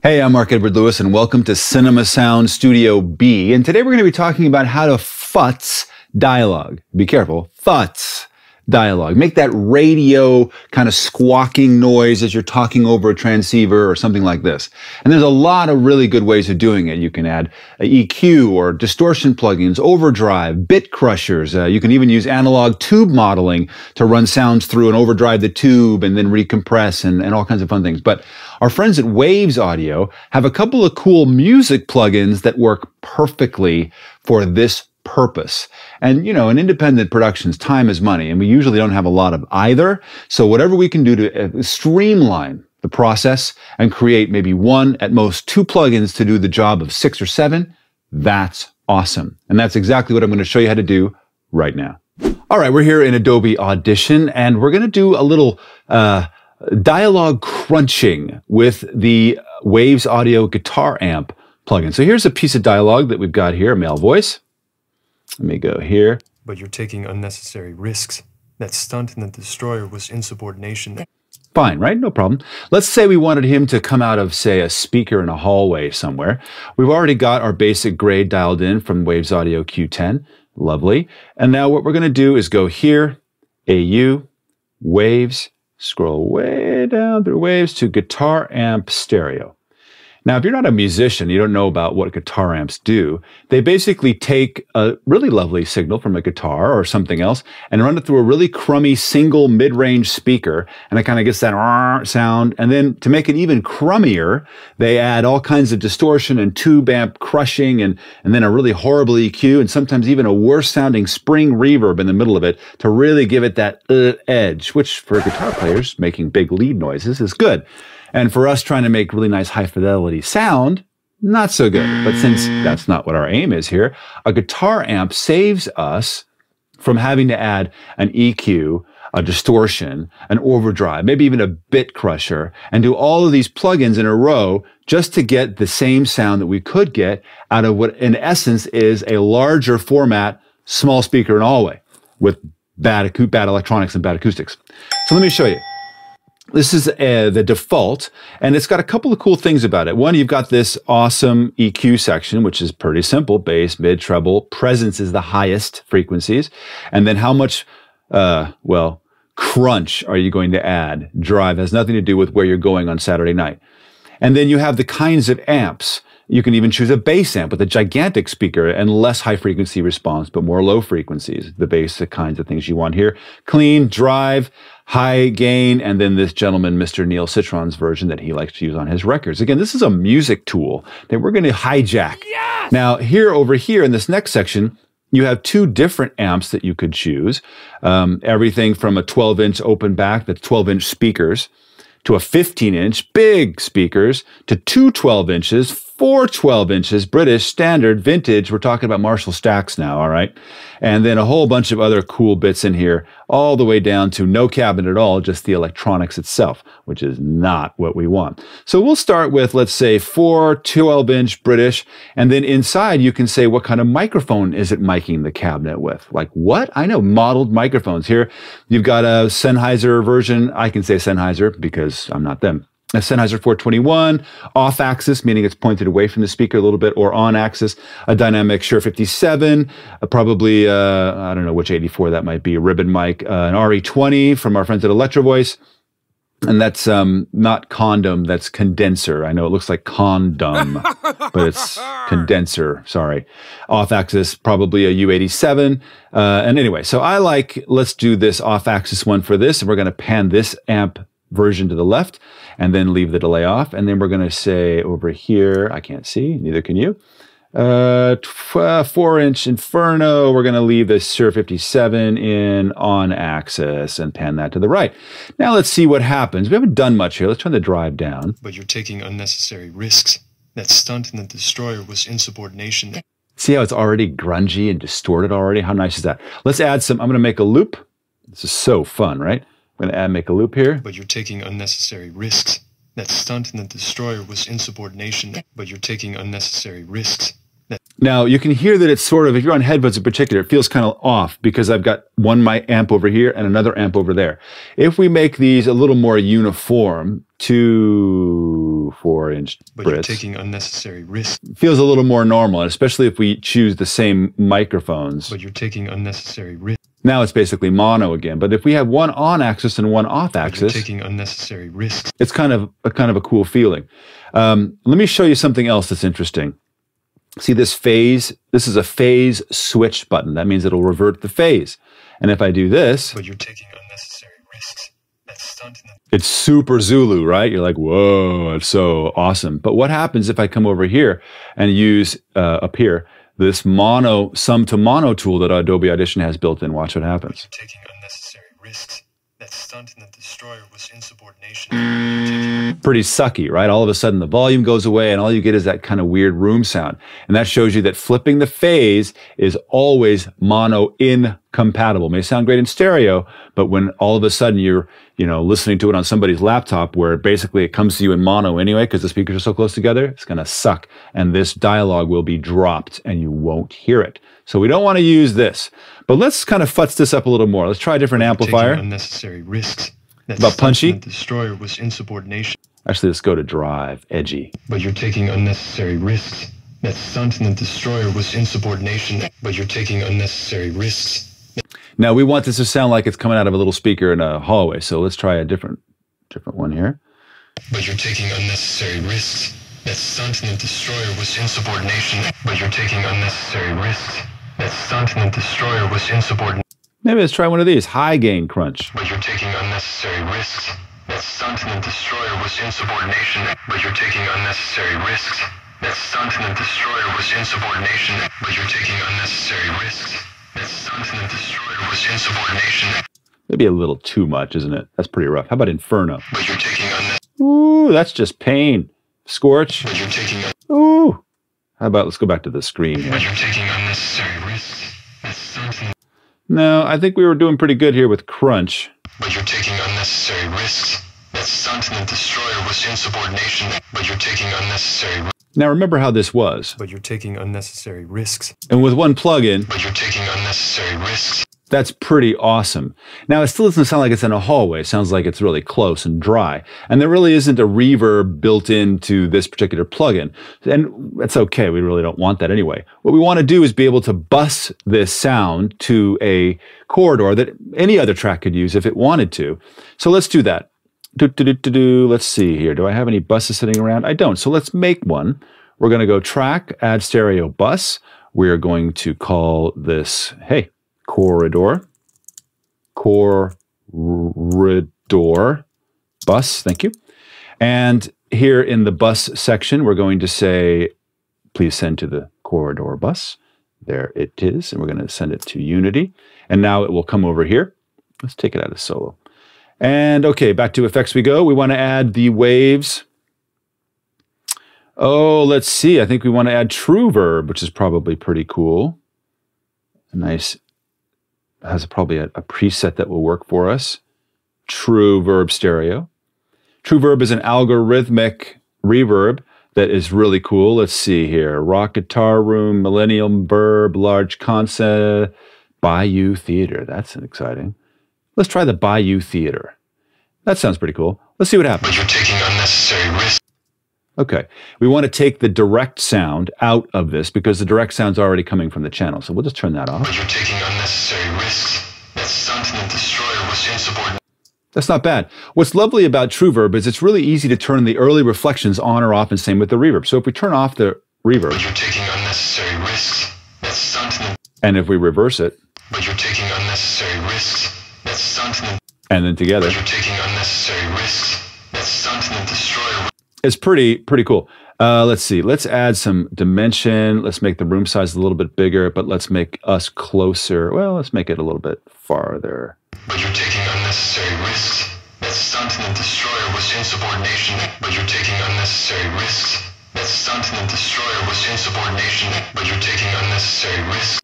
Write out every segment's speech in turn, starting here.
Hey, I'm Mark Edward Lewis, and welcome to Cinema Sound Studio B. And today we're going to be talking about how to Futz Dialog. Be careful, Futz Dialog. Make that radio kind of squawking noise as you're talking over a transceiver or something like this. And there's a lot of really good ways of doing it. You can add a EQ or distortion plugins, overdrive, bit crushers. You can even use analog tube modeling to run sounds through and overdrive the tube and then recompress and all kinds of fun things. But our friends at Waves Audio have a couple of cool music plugins that work perfectly for this purpose. And, you know, in independent productions, time is money, and we usually don't have a lot of either. So whatever we can do to streamline the process and create maybe one, at most two plugins to do the job of 6 or 7, that's awesome. And that's exactly what I'm going to show you how to do right now. All right, we're here in Adobe Audition, and we're going to do a little dialogue crunching with the Waves Audio guitar amp plugin. So here's a piece of dialogue that we've got here, a male voice. Let me go here. But you're taking unnecessary risks. That stunt in the destroyer was insubordination. Fine, right? No problem. Let's say we wanted him to come out of, say, a speaker in a hallway somewhere. We've already got our basic grade dialed in from Waves Audio Q10. Lovely. And now what we're going to do is go here, AU, Waves, scroll way down through Waves to guitar amp stereo. Now, if you're not a musician, you don't know about what guitar amps do. They basically take a really lovely signal from a guitar or something else and run it through a really crummy single mid-range speaker, and it kind of gets that sound. And then to make it even crummier, they add all kinds of distortion and tube amp crushing and then a really horrible EQ and sometimes even a worse sounding spring reverb in the middle of it to really give it that edge, which for guitar players making big lead noises is good. And for us trying to make really nice high fidelity sound, not so good. But since that's not what our aim is here, a guitar amp saves us from having to add an EQ, a distortion, an overdrive, maybe even a bit crusher, and do all of these plugins in a row just to get the same sound that we could get out of what in essence is a larger format, small speaker in a hallway with bad electronics and bad acoustics. So let me show you. This is the default, and it's got a couple of cool things about it. One, you've got this awesome EQ section, which is pretty simple: bass, mid, treble. Presence is the highest frequencies. And then how much, crunch are you going to add? Drive has nothing to do with where you're going on Saturday night. And then you have the kinds of amps. You can even choose a bass amp with a gigantic speaker and less high frequency response, but more low frequencies. The basic kinds of things you want here. Clean, drive, high gain, and then this gentleman, Mr. Neil Citron's version that he likes to use on his records. Again, this is a music tool that we're going to hijack. Yes! Now, over here in this next section, you have two different amps that you could choose. Everything from a 12-inch open back, that's 12-inch speakers, to a 15-inch big speakers, to two 12 inches, 4 12 inches, British, standard, vintage. We're talking about Marshall stacks now, all right? And then a whole bunch of other cool bits in here, all the way down to no cabinet at all, just the electronics itself, which is not what we want. So we'll start with, let's say, 4 12-inch British, and then inside you can say what kind of microphone is it miking the cabinet with. Like what? I know, modeled microphones. Here you've got a Sennheiser version. I can say Sennheiser because I'm not them. A Sennheiser 421, off-axis, meaning it's pointed away from the speaker a little bit, or on-axis, a dynamic Shure 57, probably, I don't know which 84 that might be, a ribbon mic, an RE20 from our friends at Electro Voice, and that's not condom, that's condenser. I know it looks like condom, but it's condenser, sorry. Off-axis, probably a U87, and anyway, so let's do this off-axis one for this, and we're going to pan this amp version to the left and then leave the delay off. And then we're going to say over here, I can't see, neither can you, 4-inch Inferno. We're going to leave the Shure 57 in on axis and pan that to the right. Now let's see what happens. We haven't done much here. Let's turn the drive down. But you're taking unnecessary risks. That stunt in the destroyer was insubordination. See how it's already grungy and distorted already? How nice is that? Let's add some, I'm going to make a loop. This is so fun, right? I'm going to make a loop here. But you're taking unnecessary risks. That stunt in the destroyer was insubordination. But you're taking unnecessary risks. Now, you can hear that it's sort of, if you're on headphones in particular, it feels kind of off because I've got one mic amp over here and another amp over there. If we make these a little more uniform to Ooh, 4-inch But you're Brits. taking unnecessary risks. Feels a little more normal, especially if we choose the same microphones. But you're taking unnecessary risks. Now it's basically mono again. But if we have one on axis and one off But you're axis, taking unnecessary risks. it's kind of a cool feeling. Let me show you something else that's interesting. See this phase? This is a phase switch button. That means it'll revert the phase. And if I do this, But you're taking unnecessary risks. That's stunting them. it's super Zulu, right? You're like, whoa, it's so awesome. But what happens if I come over here and use up here this mono sum to mono tool that Adobe Audition has built in? Watch what happens. You're taking unnecessary risks. That stunt in the destroyer was insubordination. You're taking Pretty sucky, right? All of a sudden the volume goes away and all you get is that kind of weird room sound. And that shows you that flipping the phase is always mono incompatible. May sound great in stereo, but when all of a sudden you're, listening to it on somebody's laptop where basically it comes to you in mono anyway because the speakers are so close together, it's going to suck. And this dialogue will be dropped and you won't hear it. So we don't want to use this. But let's kind of futz this up a little more. Let's try a different amplifier. taking unnecessary risks. That About stunt punchy? in the destroyer was insubordination. Actually, let's go to drive, edgy. But you're taking unnecessary risks. That stunt in the destroyer was insubordination. But you're taking unnecessary risks. Now we want this to sound like it's coming out of a little speaker in a hallway. So let's try a different one here. But you're taking unnecessary risks. That stunt in the destroyer was insubordination. But you're taking unnecessary risks. That stunt in the destroyer was insubordination. Maybe let's try one of these, high gain crunch. But you're taking unnecessary risks. That stunt in the destroyer was insubordination. But you're taking unnecessary risks. That stunt in the destroyer was insubordination. But you're taking unnecessary risks. That stunt in the destroyer was insubordination. Maybe a little too much, isn't it? That's pretty rough. How about Inferno? But you're taking Ooh, that's just pain. Scorch. But you're taking Ooh. How about, let's go back to the scream here. But you're taking unnecessary risks. That stunt in No, I think we were doing pretty good here with crunch. But you're taking unnecessary risks. That stunt in the destroyer was insubordination. But you're taking unnecessary risks. Now remember how this was. But you're taking unnecessary risks. And with one plugin, But you're taking unnecessary risks. that's pretty awesome. Now, it still doesn't sound like it's in a hallway. It sounds like it's really close and dry. And there really isn't a reverb built into this particular plugin. And that's okay. We really don't want that anyway. What we want to do is be able to bus this sound to a corridor that any other track could use if it wanted to. So let's do that. Let's see here. Do I have any buses sitting around? I don't. So let's make one. We're going to go track, add stereo bus. We're going to call this, hey, corridor. Corridor bus. Thank you. And here in the bus section, we're going to say, please send to the corridor bus. There it is. And we're going to send it to Unity. And now it will come over here. Let's take it out of solo. And okay, back to effects we go. We want to add the waves. Oh, let's see. I think we want to add true verb, which is probably pretty cool. Nice. Has probably a preset that will work for us. True verb stereo. True verb is an algorithmic reverb that is really cool. Let's see here. Rock guitar room, millennium verb, large concept, Bayou Theater. That's exciting. Let's try the Bayou Theater. That sounds pretty cool. Let's see what happens. But you're taking unnecessary risks. Okay. We want to take the direct sound out of this because the direct sound's already coming from the channel. So we'll just turn that off. But you're taking unnecessary risks. That stunt in the destroyer was insubordinate. That's not bad. What's lovely about true verb is it's really easy to turn the early reflections on or off, and same with the reverb. So if we turn off the reverb, But you're taking unnecessary risks. That stunt in the and if we reverse it, But you're taking unnecessary risks. That stunt in the and then together, But you're taking unnecessary risks. That stunt in the destroyer. it's pretty cool. Let's see. Let's add some dimension. Let's make the room size a little bit bigger, but let's make us closer. Well, let's make it a little bit farther. But you're taking unnecessary risks. That stunt in the destroyer was insubordination. But you're taking unnecessary risks. That stunt in the destroyer was insubordination. But you're taking unnecessary risks.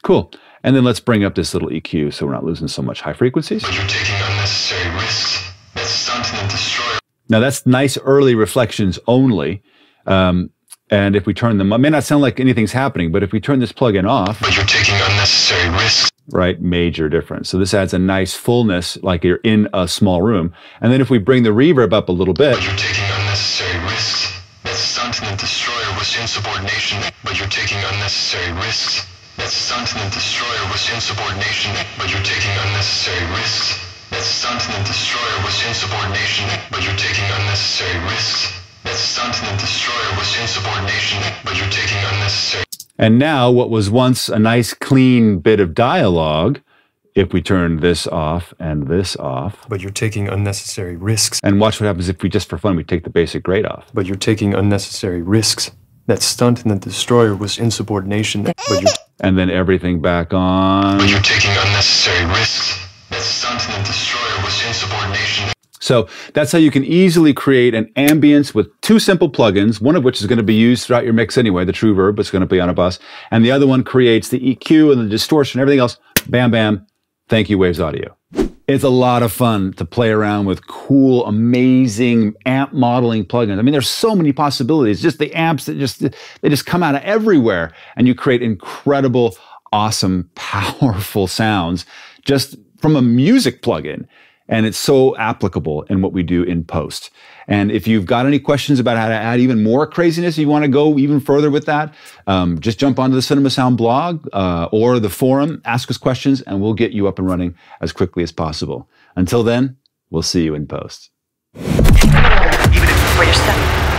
Cool. And then let's bring up this little EQ so we're not losing so much high frequencies. But you're taking unnecessary risks. That stunt in the destroyer. Now that's nice early reflections only. And if we turn them, it may not sound like anything's happening, but if we turn this plugin off, But you're taking unnecessary risks. right, major difference. So this adds a nice fullness like you're in a small room. And then if we bring the reverb up a little bit, But you're taking unnecessary risks. stunt and destroyer was insubordination, but you're taking unnecessary risks. That stunt and destroyer was insubordination, but you're taking unnecessary risks. That stunt and destroyer was insubordination, but you're taking unnecessary risks. That stunt and destroyer was insubordination, but you're taking unnecessary. And now what was once a nice clean bit of dialogue, if we turn this off and this off. But you're taking unnecessary risks. And watch what happens if we, just for fun, we take the basic grade off. But you're taking unnecessary risks. That stunt and the destroyer was insubordination, but you're... And then everything back on. But you're taking unnecessary risks. That stunt and destroyer was insubordination. So that's how you can easily create an ambience with two simple plugins, one of which is going to be used throughout your mix anyway, the true verb, it's going to be on a bus, and the other one creates the EQ and the distortion, everything else. Bam, bam. Thank you, Waves Audio. It's a lot of fun to play around with cool, amazing amp modeling plugins. I mean, there's so many possibilities. Just the amps that they just come out of everywhere, and you create incredible, awesome, powerful sounds just from a music plugin. And it's so applicable in what we do in post. And if you've got any questions about how to add even more craziness, you want to go even further with that, just jump onto the Cinema Sound blog or the forum, ask us questions, and we'll get you up and running as quickly as possible. Until then, we'll see you in post. Even if before you're stuck.